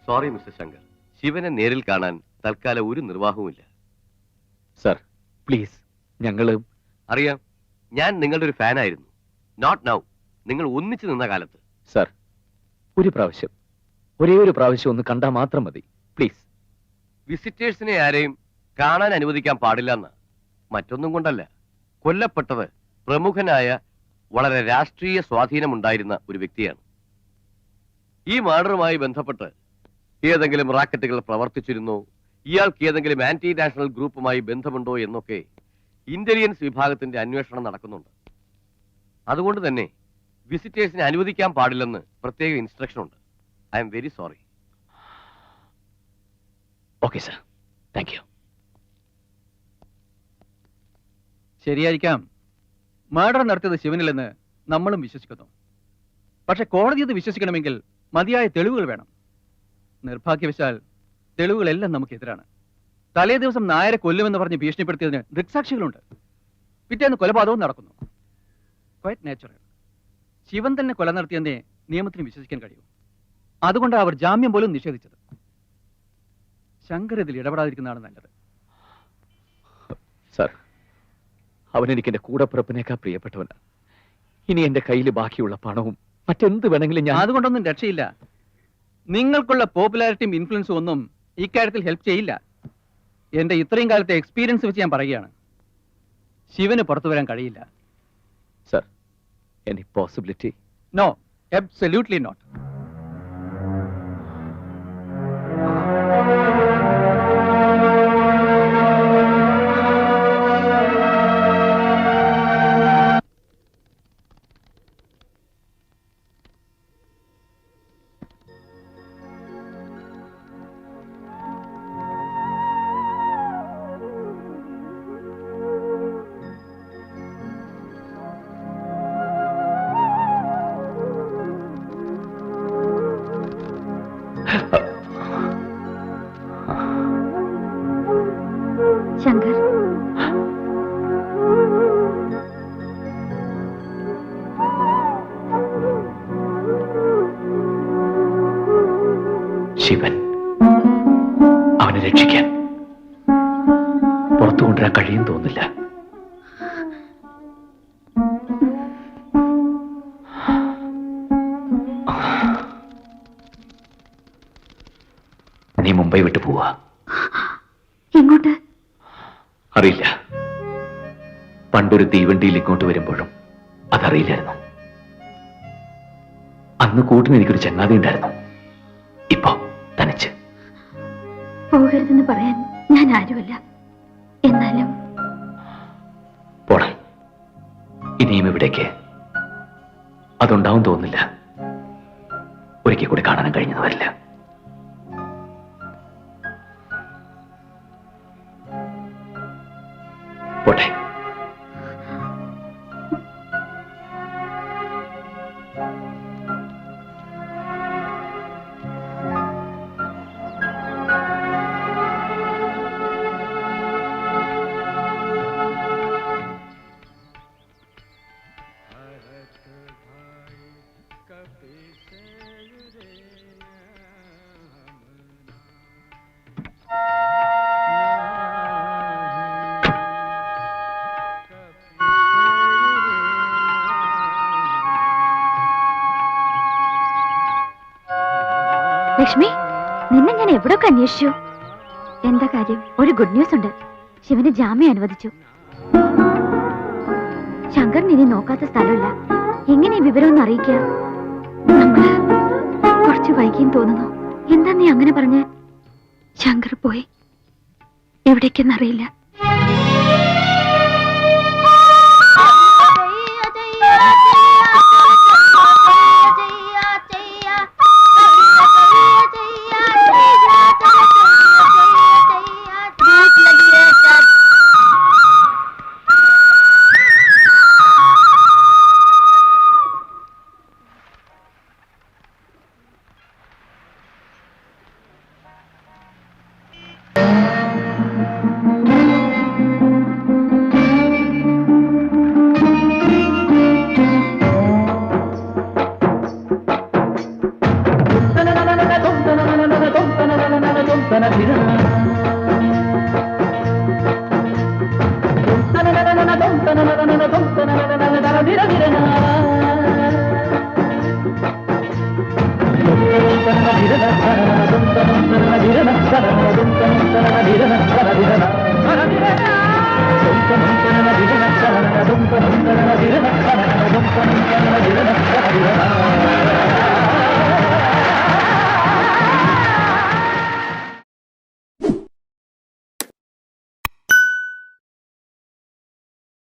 Sorry mister Shankar, ശിവനെ നേരിൽ കാണാൻ തൽക്കാലം ഒരു നിർവാഹവുമില്ല. സർ പ്ലീസ്, ഞങ്ങള് അറിയാം, ഞാൻ നിങ്ങളുടെ ഒരു ഫാനായിരുന്നു. Not now. നിങ്ങൾ ഒന്നിച്ചു നിന്ന കാലത്ത്. സർ, ഒരു പ്രാവശ്യം, ഒരേ ഒരു പ്രാവശ്യം ഒന്ന് കണ്ടാൽ മാത്രം മതി, പ്ലീസ്. വിസിറ്റേഴ്സിനെ ആരെയും കാണാൻ അനുവദിക്കാൻ പാടില്ലെന്ന്. മറ്റൊന്നും കൊണ്ടല്ല. കൊല്ലപ്പെട്ടത് പ്രമുഖനായ, വളരെ രാഷ്ട്രീയ സ്വാധീനമുണ്ടായിരുന്ന ഒരു വ്യക്തിയാണ്. ഈ മർഡറുമായി ബന്ധപ്പെട്ട് ഏതെങ്കിലും റാക്കറ്റുകൾ പ്രവർത്തിച്ചിരുന്നോ, ഇയാൾക്ക് ഏതെങ്കിലും ആന്റി നാഷണൽ ഗ്രൂപ്പുമായി ബന്ധമുണ്ടോ എന്നൊക്കെ ഇന്റലിജൻസ് വിഭാഗത്തിന്റെ അന്വേഷണം നടക്കുന്നുണ്ട്. അതുകൊണ്ട് തന്നെ വിസിറ്റേഴ്സിനെ അനുവദിക്കാൻ പാടില്ലെന്ന് പ്രത്യേക ഇൻസ്ട്രക്ഷൻ ഉണ്ട്. I am very sorry. Okay sir, thank you. ശരിയായിരിക്കാം, മർഡർ നടത്തിയത് ശിവനിലെന്ന് നമ്മളും വിശ്വസിക്കുന്നു. പക്ഷെ കോടതി അത് വിശ്വസിക്കണമെങ്കിൽ മതിയായ തെളിവുകൾ വേണം. നിർഭാഗ്യവശാൽ തെളിവുകളെല്ലാം നമുക്കെതിരാണ്. തലേ ദിവസം നായരെ കൊല്ലുമെന്ന് പറഞ്ഞ് ഭീഷണിപ്പെടുത്തിയതിന് ദൃക്സാക്ഷികളുണ്ട്. പിറ്റേന്ന് കൊലപാതകവും നടക്കുന്നു. Quite natural. ശിവൻ തന്നെ കൊല നടത്തിയെന്നേ നിയമത്തിന് വിശ്വസിക്കാൻ കഴിയൂ. അതുകൊണ്ടാണ് അവർ ജാമ്യം പോലും നിഷേധിച്ചത്. ശങ്കർ ഇതിൽ ഇടപെടാതിരിക്കുന്നതാണ് നല്ലത്. സർ, അവനെനിക്ക് എന്റെ കൂടപ്പിറപ്പിനേക്കാൾ പ്രിയപ്പെട്ടവനാണ്. ഇനി എന്റെ കയ്യിൽ ബാക്കിയുള്ള പണവും മറ്റെന്ത് വേണമെങ്കിലും ഞാൻ... അതുകൊണ്ടൊന്നും രക്ഷയില്ല. നിങ്ങൾക്കുള്ള പോപ്പുലാരിറ്റിയും ഇൻഫ്ലുവൻസും ഒന്നും ഇക്കാര്യത്തിൽ ഹെൽപ്പ് ചെയ്യില്ല. എന്റെ ഇത്രയും കാലത്തെ എക്സ്പീരിയൻസ് വെച്ച് ഞാൻ പറയുകയാണ്, ശിവന് പുറത്തു വരാൻ കഴിയില്ല. Sir, any possibility? No, absolutely not. Shankar, Shivan അവനെ രക്ഷിക്കാൻ പുറത്തു കൊണ്ടുവരാൻ കഴിയും തോന്നില്ല. നീ മുംബൈ വിട്ടു പോവാ. എങ്ങോട്ട്? അറിയില്ല. പണ്ടൊരു തീവണ്ടിയിൽ ഇങ്ങോട്ട് വരുമ്പോഴും അതറിയില്ലായിരുന്നു. അന്ന് കൂട്ടിന് എനിക്കൊരു ചങ്ങാതി ഉണ്ടായിരുന്നു. ഇപ്പോ തനിച്ച്. പോകരുതെന്ന് പറയാൻ ഞാൻ ആരുമല്ല. എന്നാലും പോണം. ഇനിയും ഇവിടേക്ക് അതുണ്ടാവും തോന്നില്ല. ഒരിക്കൽ കൂടി കാണാനും കഴിഞ്ഞത് വരില്ല. പോട്ടെ. ലക്ഷ്മി, നിന്നെ ഞാൻ എവിടെയൊക്കെ അന്വേഷിച്ചു. എന്താ കാര്യം? ഒരു ഗുഡ് ന്യൂസ് ഉണ്ട്. ശിവന് ജാമ്യം അനുവദിച്ചു. ശങ്കറിന് ഇനി നോക്കാത്ത സ്ഥലമില്ല. എങ്ങനെ ഈ വിവരം ഒന്ന് അറിയിക്കുക? നമ്മള് കുറച്ച് വൈകിയും തോന്നുന്നു. എന്താ നീ അങ്ങനെ പറഞ്ഞ്? ശങ്കർ പോയി എവിടേക്കെന്നറിയില്ല.